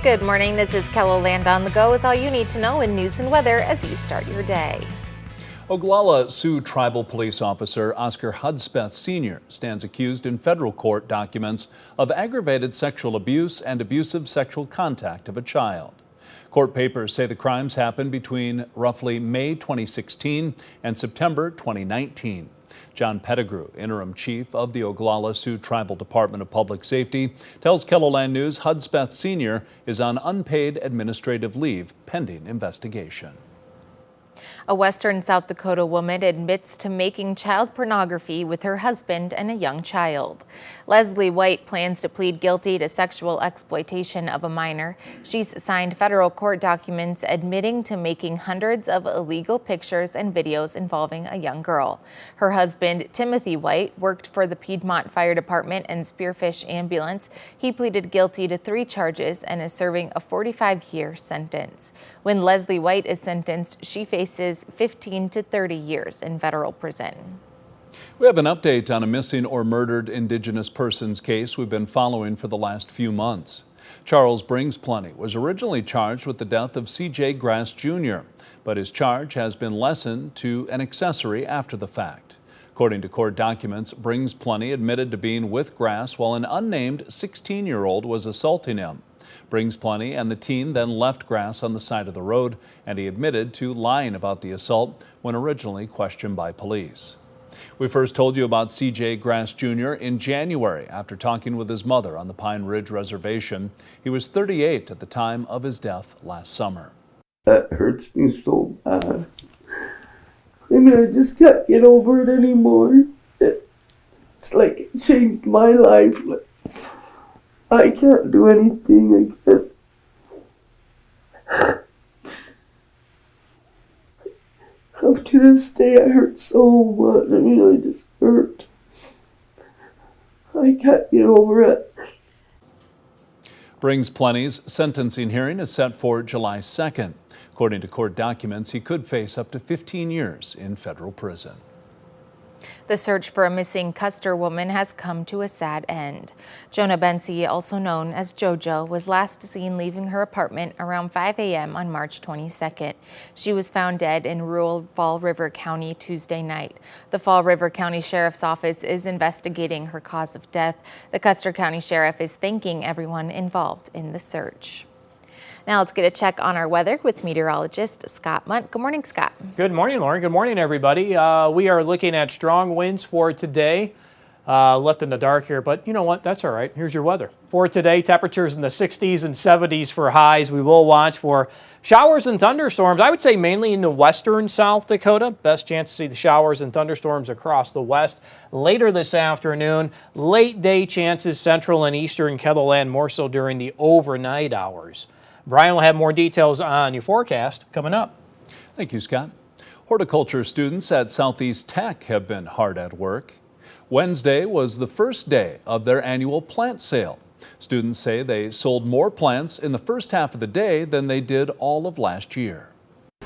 Good morning, this is KELOLAND on the go with all you need to know in news and weather as you start your day. Oglala Sioux Tribal Police Officer Oscar Hudspeth Sr. stands accused in federal court documents of aggravated sexual abuse and abusive sexual contact of a child. Court papers say the crimes happened between roughly May 2016 and September 2019. John Pettigrew, interim chief of the Oglala Sioux Tribal Department of Public Safety, tells KELOLAND News Hudspeth Sr. is on unpaid administrative leave pending investigation. A western South Dakota woman admits to making child pornography with her husband and a young child. Leslie White plans to plead guilty to sexual exploitation of a minor. She's signed federal court documents admitting to making hundreds of illegal pictures and videos involving a young girl. Her husband, Timothy White, worked for the Piedmont Fire Department and Spearfish Ambulance. He pleaded guilty to 3 charges and is serving a 45-year sentence. When Leslie White is sentenced, she faces 15 to 30 years in federal prison. We have an update on a missing or murdered Indigenous persons case we've been following for the last few months. Charles Plenty was originally charged with the death of C.J. Grass Jr., but his charge has been lessened to an accessory after the fact. According to court documents, Plenty admitted to being with Grass while an unnamed 16-year-old was assaulting him. Plenty and the teen then left Grass on the side of the road, and he admitted to lying about the assault when originally questioned by police. We first told you about C.J. Grass Jr. in January after talking with his mother on the Pine Ridge Reservation. He was 38 at the time of his death last summer. That hurts me so bad. I just can't get over it anymore. It's like it changed my life. I can't do anything. I can't. Up to this day, I hurt so much. I just hurt. I can't get over it. Plenty's sentencing hearing is set for July 2nd. According to court documents, he could face up to 15 years in federal prison. The search for a missing Custer woman has come to a sad end. Jonah Bensi, also known as JoJo, was last seen leaving her apartment around 5 a.m. on March 22nd. She was found dead in rural Fall River County Tuesday night. The Fall River County Sheriff's Office is investigating her cause of death. The Custer County Sheriff is thanking everyone involved in the search. Now let's get a check on our weather with meteorologist Scott Munt. Good morning, Scott. Good morning, Lauren. Good morning, everybody. We are looking at strong winds for today. Left in the dark here, but you know what? That's all right. Here's your weather. For today, temperatures in the 60s and 70s for highs. We will watch for showers and thunderstorms. I would say mainly in the western South Dakota. Best chance to see the showers and thunderstorms across the west later this afternoon. Late day chances central and eastern KELOLAND, more so during the overnight hours. Brian will have more details on your forecast coming up. Thank you, Scott. Horticulture students at Southeast Tech have been hard at work. Wednesday was the first day of their annual plant sale. Students say they sold more plants in the first half of the day than they did all of last year.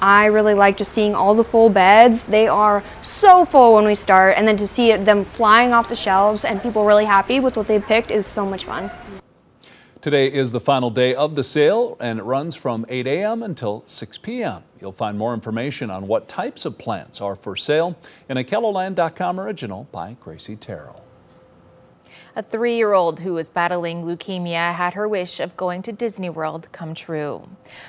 I really like just seeing all the full beds. They are so full when we start, and then to see them flying off the shelves and people really happy with what they picked is so much fun. Today is the final day of the sale, and it runs from 8 a.m. until 6 p.m. You'll find more information on what types of plants are for sale in a KELOLAND.com original by Gracie Terrell. A 3-year-old who was battling leukemia had her wish of going to Disney World come true.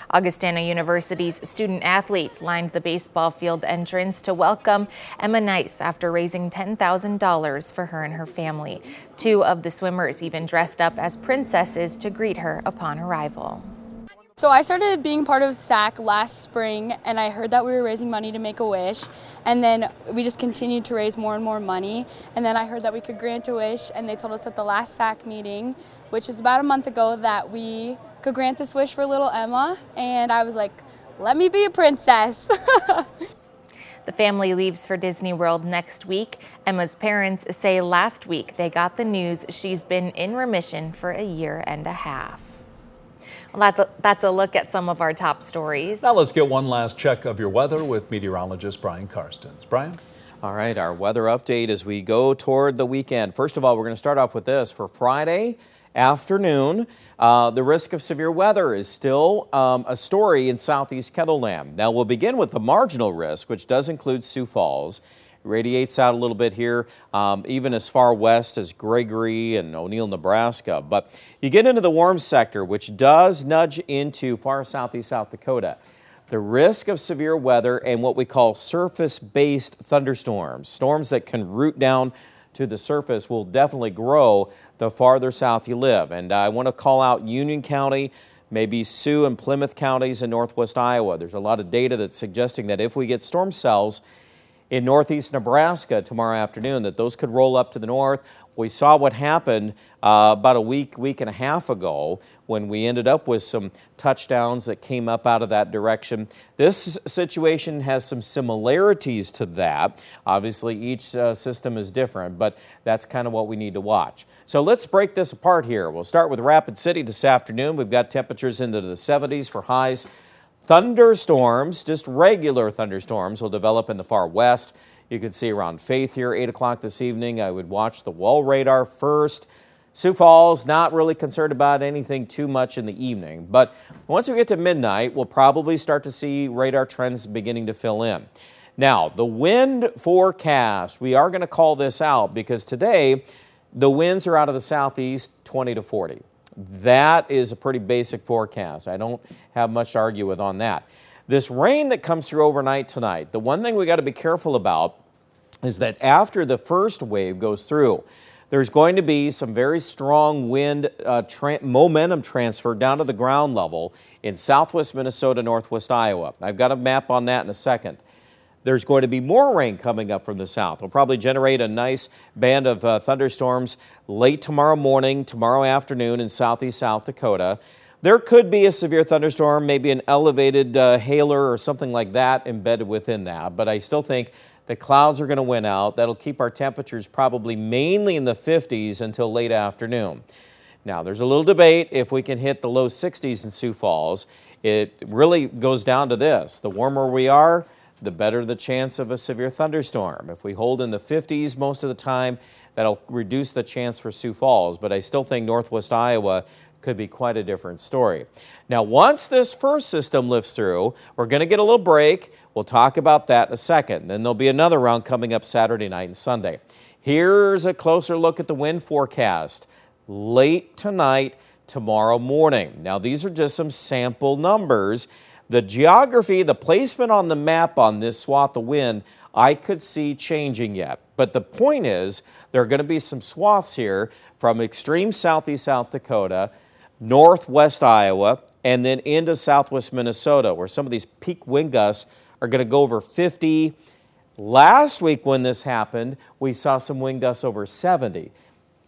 Augustana University's student athletes lined the baseball field entrance to welcome Emma Nice after raising $10,000 for her and her family. 2 of the swimmers even dressed up as princesses to greet her upon arrival. So I started being part of SAC last spring, and I heard that we were raising money to make a wish, and then we just continued to raise more and more money, and then I heard that we could grant a wish, and they told us at the last SAC meeting, which was about a month ago, that we could grant this wish for little Emma, and I was like, let me be a princess. The family leaves for Disney World next week. Emma's parents say last week they got the news she's been in remission for a year and a half. Well, that's a look at some of our top stories. Now let's get one last check of your weather with meteorologist Brian Karstens. Brian? All right, our weather update as we go toward the weekend. First of all, we're going to start off with this. For Friday afternoon. The risk of severe weather is still a story in southeast Ketherland. Now, we'll begin with the marginal risk, which does include Sioux Falls. It radiates out a little bit here, even as far west as Gregory and O'Neill, Nebraska. But you get into the warm sector, which does nudge into far southeast South Dakota. The risk of severe weather and what we call surface-based thunderstorms, storms that can root down to the surface, will definitely grow the farther south you live. And I want to call out Union County, maybe Sioux and Plymouth counties in northwest Iowa. There's a lot of data that's suggesting that if we get storm cells in northeast Nebraska tomorrow afternoon, that those could roll up to the north. We saw what happened about a week and a half ago when we ended up with some touchdowns that came up out of that direction. This situation has some similarities to that. Obviously, each system is different, but that's kind of what we need to watch. So let's break this apart here. We'll start with Rapid City this afternoon. We've got temperatures into the 70s for highs. Thunderstorms, just regular thunderstorms, will develop in the far west. You can see around Faith here, 8 o'clock this evening. I would watch the wall radar first. Sioux Falls, not really concerned about anything too much in the evening. But once we get to midnight, we'll probably start to see radar trends beginning to fill in. Now, the wind forecast, we are going to call this out because today the winds are out of the southeast, 20 to 40. That is a pretty basic forecast. I don't have much to argue with on that. This rain that comes through overnight tonight, the one thing we got to be careful about is that after the first wave goes through, there's going to be some very strong wind momentum transfer down to the ground level in southwest Minnesota, northwest Iowa. I've got a map on that in a second. There's going to be more rain coming up from the south. We'll probably generate a nice band of thunderstorms late tomorrow morning, tomorrow afternoon in southeast South Dakota. There could be a severe thunderstorm, maybe an elevated hailer or something like that embedded within that. But I still think the clouds are going to win out. That'll keep our temperatures probably mainly in the 50s until late afternoon. Now, there's a little debate if we can hit the low 60s in Sioux Falls. It really goes down to this. The warmer we are, the better the chance of a severe thunderstorm. If we hold in the 50s most of the time, that'll reduce the chance for Sioux Falls. But I still think northwest Iowa could be quite a different story. Now, once this first system lifts through, we're going to get a little break. We'll talk about that in a second. Then there'll be another round coming up Saturday night and Sunday. Here's a closer look at the wind forecast late tonight, tomorrow morning. Now, these are just some sample numbers. The geography, the placement on the map on this swath of wind, I could see changing yet. But the point is, there are going to be some swaths here from extreme southeast South Dakota, northwest Iowa, and then into southwest Minnesota, where some of these peak wind gusts are going to go over 50. Last week when this happened, we saw some wind gusts over 70.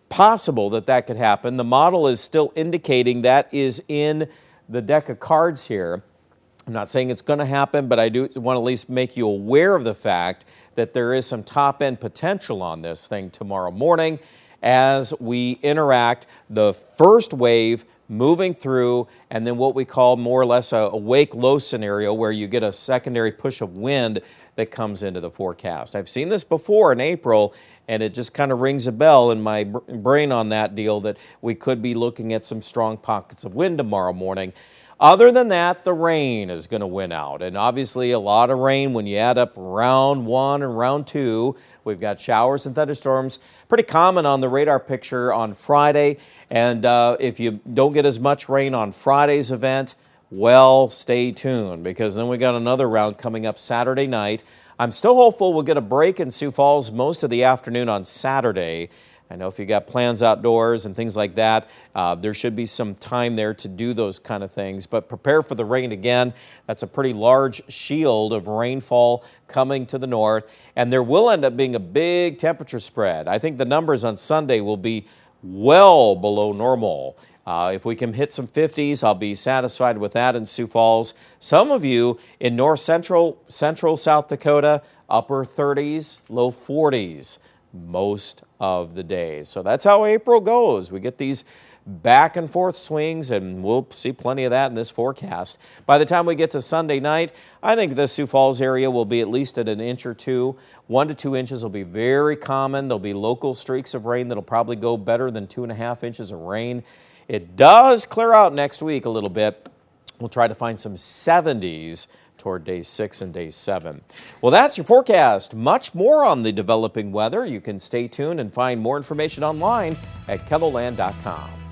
Possible that that could happen. The model is still indicating that is in the deck of cards here. I'm not saying it's going to happen, but I do want to at least make you aware of the fact that there is some top-end potential on this thing tomorrow morning as we interact the first wave moving through, and then what we call more or less a wake-low scenario where you get a secondary push of wind that comes into the forecast. I've seen this before in April, and it just kind of rings a bell in my brain on that deal that we could be looking at some strong pockets of wind tomorrow morning. Other than that, the rain is going to win out, and obviously a lot of rain when you add up round one and round two. We've got showers and thunderstorms, pretty common on the radar picture on Friday, and if you don't get as much rain on Friday's event, well, stay tuned, because then we got another round coming up Saturday night. I'm still hopeful we'll get a break in Sioux Falls most of the afternoon on Saturday. I know if you got plans outdoors and things like that, there should be some time there to do those kind of things. But prepare for the rain again. That's a pretty large shield of rainfall coming to the north. And there will end up being a big temperature spread. I think the numbers on Sunday will be well below normal. If we can hit some 50s, I'll be satisfied with that in Sioux Falls. Some of you in north central South Dakota, upper 30s, low 40s most of the day. So that's how April goes. We get these back and forth swings, and we'll see plenty of that in this forecast. By the time we get to Sunday night, I think the Sioux Falls area will be at least at an inch or two. 1 to 2 inches will be very common. There'll be local streaks of rain that'll probably go better than 2.5 inches of rain. It does clear out next week a little bit. We'll try to find some 70s toward day 6 and day 7. Well, that's your forecast. Much more on the developing weather. You can stay tuned and find more information online at KELOLAND.com.